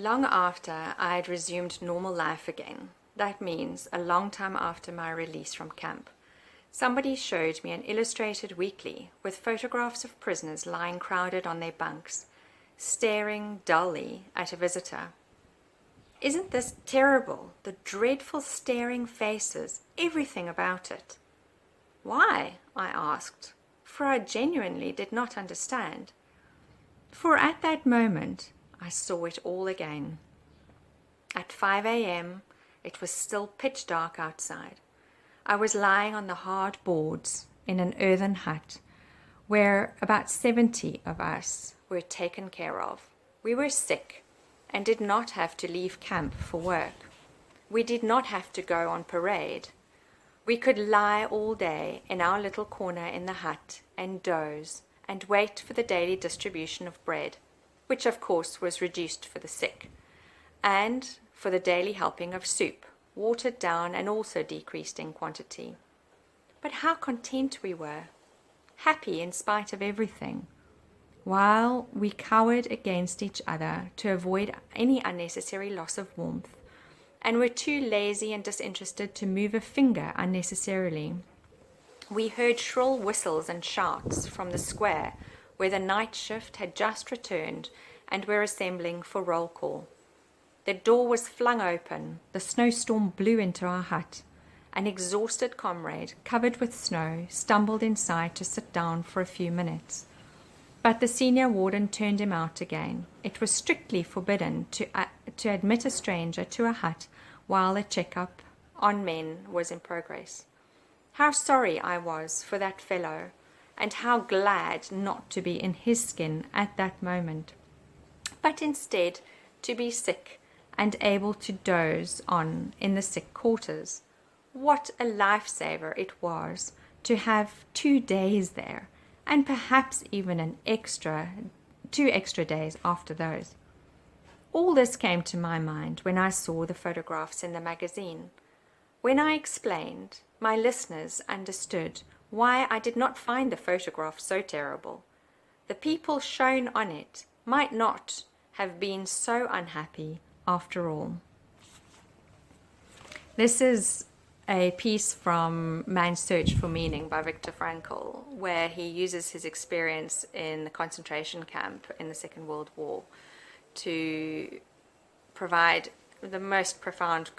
Long after I had resumed normal life again, that means a long time after my release from camp, somebody showed me an illustrated weekly with photographs of prisoners lying crowded on their bunks, staring dully at a visitor. Isn't this terrible? The dreadful staring faces, everything about it. Why? I asked, for I genuinely did not understand. For at that moment, I saw it all again. At 5 a.m., it was still pitch dark outside. I was lying on the hard boards in an earthen hut where about 70 of us were taken care of. We were sick and did not have to leave camp for work. We did not have to go on parade. We could lie all day in our little corner in the hut and doze and wait for the daily distribution of bread, which of course was reduced for the sick, and for the daily helping of soup, watered down and also decreased in quantity. But how content we were, happy in spite of everything, while we cowered against each other to avoid any unnecessary loss of warmth, and were too lazy and disinterested to move a finger unnecessarily. We heard shrill whistles and shouts from the square where the night shift had just returned and were assembling for roll call. The door was flung open, the snowstorm blew into our hut. An exhausted comrade, covered with snow, stumbled inside to sit down for a few minutes. But the senior warden turned him out again. It was strictly forbidden to admit a stranger to a hut while a checkup on men was in progress. How sorry I was for that fellow, and how glad not to be in his skin at that moment, but instead to be sick and able to doze on in the sick quarters. What a lifesaver it was to have 2 days there, and perhaps even 2 extra days after those. All this came to my mind when I saw the photographs in the magazine. When I explained, my listeners understood why I did not find the photograph so terrible. The people shown on it might not have been so unhappy after all. This is a piece from Man's Search for Meaning by Viktor Frankl, where he uses his experience in the concentration camp in the Second World War to provide the most profound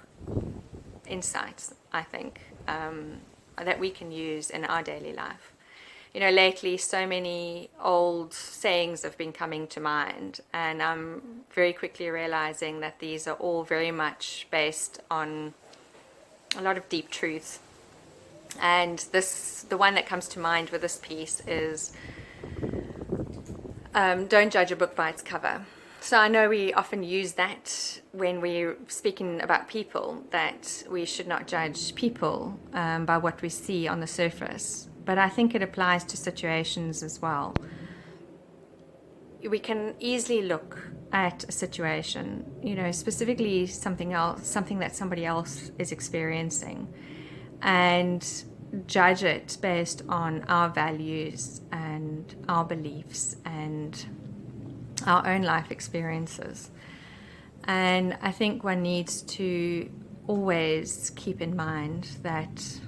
insights, I think, that we can use in our daily life. You know, lately so many old sayings have been coming to mind, and I'm very quickly realizing that these are all very much based on a lot of deep truth. And the one that comes to mind with this piece is, don't judge a book by its cover. So I know we often use that when we're speaking about people, that we should not judge people by what we see on the surface. But I think it applies to situations as well. We can easily look at a situation, you know, specifically something that somebody else is experiencing, and judge it based on our values and our beliefs and our own life experiences. And I think one needs to always keep in mind that,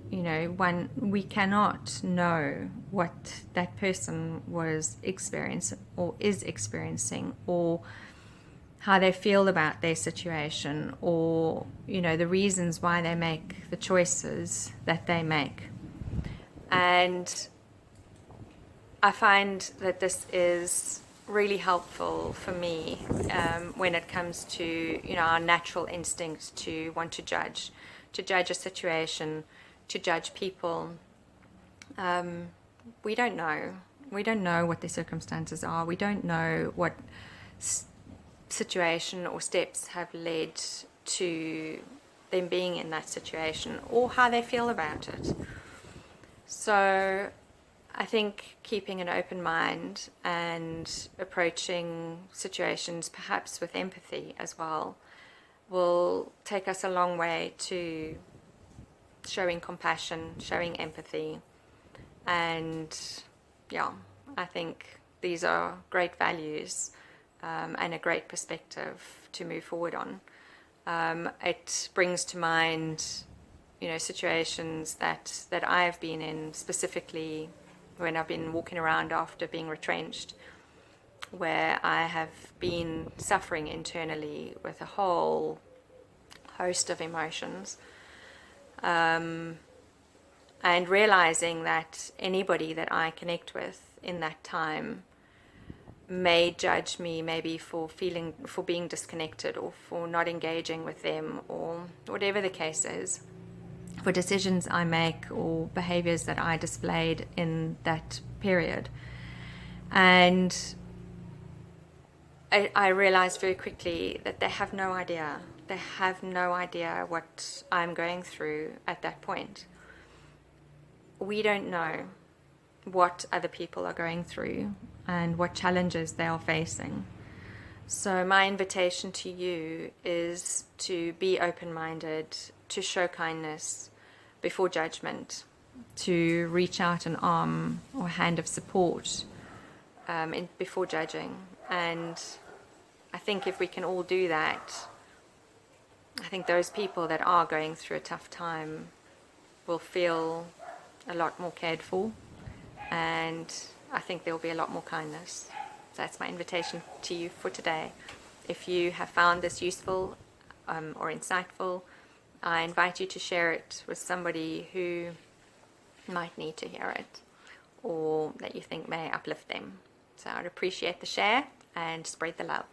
you know, we cannot know what that person was experiencing or is experiencing, or how they feel about their situation, or, you know, the reasons why they make the choices that they make. And I find that this is really helpful for me when it comes to, you know, our natural instinct to want to judge a situation, to judge people. We don't know. We don't know what their circumstances are. We don't know what situation or steps have led to them being in that situation, or how they feel about it. So I think keeping an open mind and approaching situations perhaps with empathy as well will take us a long way to showing compassion, showing empathy. And yeah, I think these are great values and a great perspective to move forward on. It brings to mind, situations that I've been in, specifically when I've been walking around after being retrenched, where I have been suffering internally with a whole host of emotions, and realizing that anybody that I connect with in that time may judge me maybe for being disconnected, or for not engaging with them, or whatever the case is, for decisions I make or behaviors that I displayed in that period. And I realized very quickly that they have no idea. They have no idea what I'm going through at that point. We don't know what other people are going through and what challenges they are facing. So my invitation to you is to be open-minded, to show kindness before judgment, to reach out an arm or hand of support before judging. And I think if we can all do that, I think those people that are going through a tough time will feel a lot more cared for, and I think there will be a lot more kindness. So that's my invitation to you for today. If you have found this useful or insightful, I invite you to share it with somebody who might need to hear it, or that you think may uplift them. So I'd appreciate the share and spread the love.